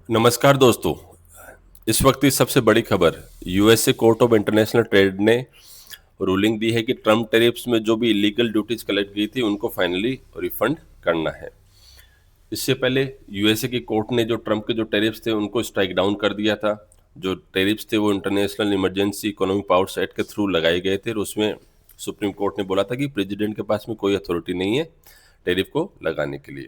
नमस्कार दोस्तों। इस वक्त की सबसे बड़ी खबर, USA court of international trade ने रूलिंग दी है कि ट्रम्प टैरिफ्स में जो भी इलीगल ड्यूटीज कलेक्ट की थी उनको फाइनली रिफंड करना है। इससे पहले यूएसए की कोर्ट ने जो ट्रम्प के जो टैरिफ्स थे उनको स्ट्राइक डाउन कर दिया था। जो टैरिफ्स थे वो international emergency economic powers act के थ्रू लगाए गए थे और उसमें सुप्रीम कोर्ट ने बोला था कि प्रेसिडेंट के पास में कोई अथॉरिटी नहीं है टैरिफ को लगाने के लिए।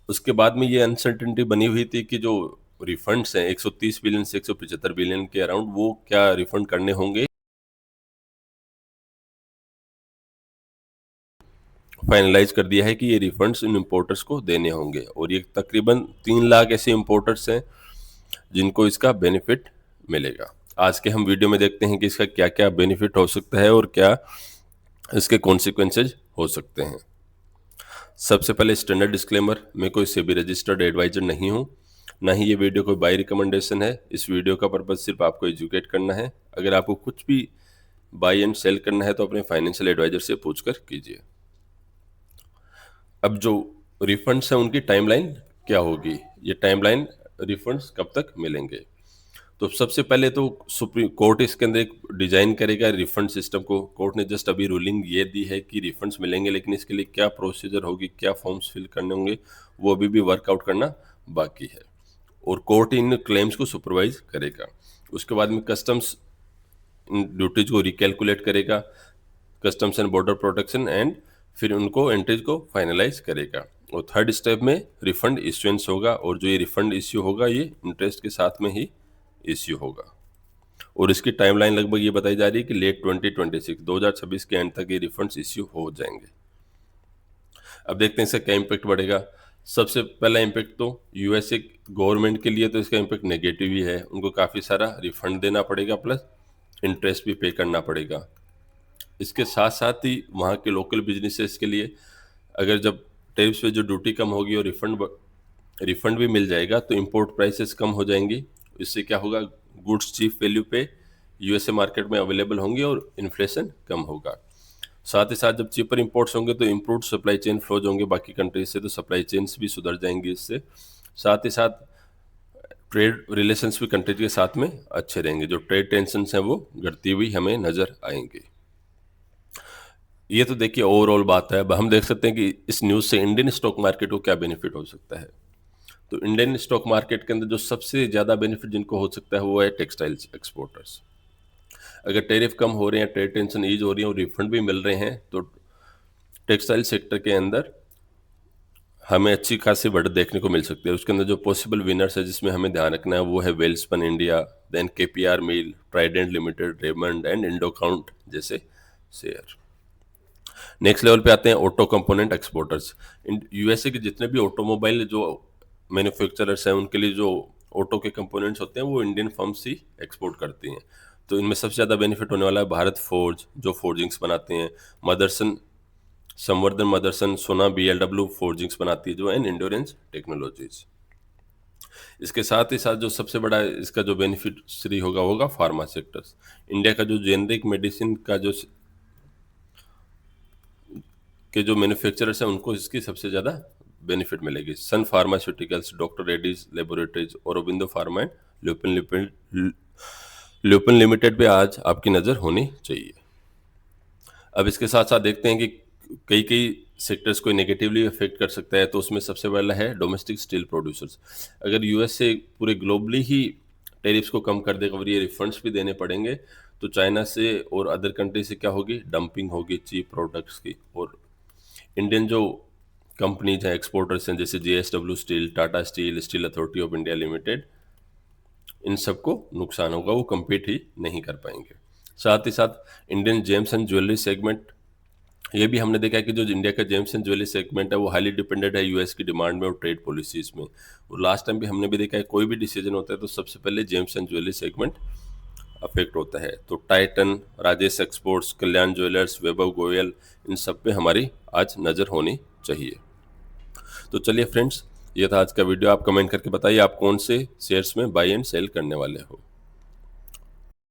उसके बाद में ये अनसर्टेनिटी बनी हुई थी कि जो रिफंड्स हैं 130 बिलियन से 175 बिलियन के अराउंड, वो क्या रिफंड करने होंगे। फाइनलाइज कर दिया है कि ये रिफंड्स इन इम्पोर्टर्स को देने होंगे और ये तकरीबन 3 लाख ऐसे इम्पोर्टर्स हैं जिनको इसका बेनिफिट मिलेगा। आज के हम वीडियो में देखते हैं कि इसका क्या क्या बेनिफिट हो सकता है और क्या इसके कॉन्सिक्वेंसेज हो सकते हैं। सबसे पहले स्टैंडर्ड डिस्क्लेमर, मैं कोई सेबी रजिस्टर्ड एडवाइजर नहीं हूँ, ना ही ये वीडियो कोई बाई रिकमेंडेशन है। इस वीडियो का पर्पज़ सिर्फ आपको एजुकेट करना है। अगर आपको कुछ भी बाई एंड सेल करना है तो अपने फाइनेंशियल एडवाइजर से पूछकर कीजिए। अब जो रिफंड्स हैं उनकी टाइमलाइन क्या होगी, ये टाइमलाइन रिफंड्स कब तक मिलेंगे। तो सबसे पहले तो सुप्रीम कोर्ट इसके अंदर एक डिजाइन करेगा रिफंड सिस्टम को। कोर्ट ने जस्ट अभी रूलिंग ये दी है कि रिफंड्स मिलेंगे, लेकिन इसके लिए क्या प्रोसीजर होगी, क्या फॉर्म्स फिल करने होंगे, वो अभी भी वर्कआउट करना बाकी है और कोर्ट इन क्लेम्स को सुपरवाइज करेगा। उसके बाद में कस्टम्स ड्यूटीज को रिकैलकुलेट करेगा, customs and border protection, and फिर उनको एंट्रीज को फाइनलाइज करेगा। और थर्ड स्टेप में रिफंड इश्यूएंस होगा और जो ये रिफंड इश्यू होगा ये इंटरेस्ट के साथ में ही इश्यू होगा। और इसकी टाइमलाइन लगभग ये बताई जा रही है कि लेट 2026 के एंड तक ये रिफंड्स इश्यू हो जाएंगे। अब देखते हैं इसका क्या इम्पैक्ट बढ़ेगा। सबसे पहला इम्पैक्ट तो यूएसए गवर्नमेंट के लिए तो इसका इम्पैक्ट नेगेटिव ही है। उनको काफ़ी सारा रिफंड देना पड़ेगा प्लस इंटरेस्ट भी पे करना पड़ेगा। इसके साथ साथ ही वहाँ के लोकल बिजनेसेस के लिए अगर जब टैरिफ्स पे जो ड्यूटी कम होगी और रिफंड भी मिल जाएगा तो इंपोर्ट प्राइसेस कम हो जाएंगी। इससे क्या होगा, गुड्स चीप वैल्यू पे यूएसए मार्केट में अवेलेबल होंगे और इन्फ्लेशन कम होगा। साथ ही साथ जब चीपर इंपोर्ट्स होंगे तो इम्प्रूव्ड सप्लाई चेन फ्लोज होंगे बाकी कंट्रीज से, तो सप्लाई चेन्स भी सुधर जाएंगी इससे। साथ ही साथ ट्रेड रिलेशंस भी कंट्रीज के साथ में अच्छे रहेंगे। जो ट्रेड टेंशंस हैं वो घटती हुई हमें नजर आएंगे। ये तो देखिए ओवरऑल बात है। अब हम देख सकते हैं कि इस न्यूज़ से इंडियन स्टॉक मार्केट को क्या बेनिफिट हो सकता है। तो इंडियन स्टॉक मार्केट के अंदर जो सबसे ज़्यादा बेनिफिट जिनको हो सकता है वो है टेक्सटाइल्स एक्सपोर्टर्स। अगर टैरिफ कम हो रहे हैं, ट्रेड टेंशन ईज हो रही है और रिफंड भी मिल रहे हैं तो टेक्सटाइल सेक्टर के अंदर हमें अच्छी खासी बढ़त देखने को मिल सकती है। उसके अंदर जो पॉसिबल विनर्स है जिसमें हमें ध्यान रखना है वो है Welspun India, then KPR Mill, Trident Limited, Raymond and Indo Count share शेयर। नेक्स्ट लेवल पे आते हैं ऑटो कंपोनेंट एक्सपोर्टर्स। यूएसए के जितने भी ऑटोमोबाइल जो मैन्युफैक्चरर्स हैं उनके लिए जो ऑटो के कंपोनेंट्स होते हैं वो इंडियन फर्म्स ही एक्सपोर्ट करती हैं। तो इनमें सबसे ज़्यादा बेनिफिट होने वाला है भारत फोर्ज जो फोर्जिंग्स बनाते हैं, मदरसन संवर्धन मदरसन, सोना बीएलडब्ल्यू फोर्जिंग्स बनाती है जो एन इंड्योरेंस टेक्नोलॉजीज। इसके साथ ही साथ जो सबसे बड़ा इसका जो बेनिफिशियरी होगा फार्मा सेक्टर्स। इंडिया का जो जेनरिक मेडिसिन का जो मैन्युफैक्चरर्स हैं उनको इसकी सबसे ज़्यादा बेनिफिट मिलेगी। Sun Pharmaceuticals, doctor Reddy's laboratories, Aurobindo pharma and Lupin limited पे आज आपकी नज़र होनी चाहिए। अब इसके साथ साथ देखते हैं कि कई कई सेक्टर्स को नेगेटिवली अफेक्ट कर सकता है। तो उसमें सबसे पहला है डोमेस्टिक स्टील प्रोड्यूसर्स। अगर यूएस से पूरे ग्लोबली ही टैरिफ्स को कम कर देगा और ये रिफंड्स भी देने पड़ेंगे तो चाइना से और अदर कंट्री से क्या होगी, डंपिंग होगी चीप प्रोडक्ट्स की। और इंडियन जो कंपनीज हैं एक्सपोर्टर्स हैं जैसे JSW steel, Tata steel, steel authority of India limited, इन सबको नुकसान होगा, वो compete ही नहीं कर पाएंगे। साथ ही साथ Indian James and jewellery segment, ये भी हमने देखा है कि जो इंडिया का जेम्स एंड ज्वेलरी सेगमेंट है वो हाईली डिपेंडेंट है यूएस की डिमांड में और ट्रेड पॉलिसीज में। और लास्ट टाइम भी हमने भी देखा है कोई भी डिसीजन होता है तो सबसे पहले James and jewellery segment affect होता है। तो टाइटन, राजेश एक्सपोर्ट्स, कल्याण ज्वेलर्स, वैभव गोयल, इन सब पे हमारी आज नज़र होनी चाहिए। तो चलिए फ्रेंड्स, ये था आज का वीडियो। आप कमेंट करके बताइए आप कौन से शेयर्स में बाई एंड सेल करने वाले हो।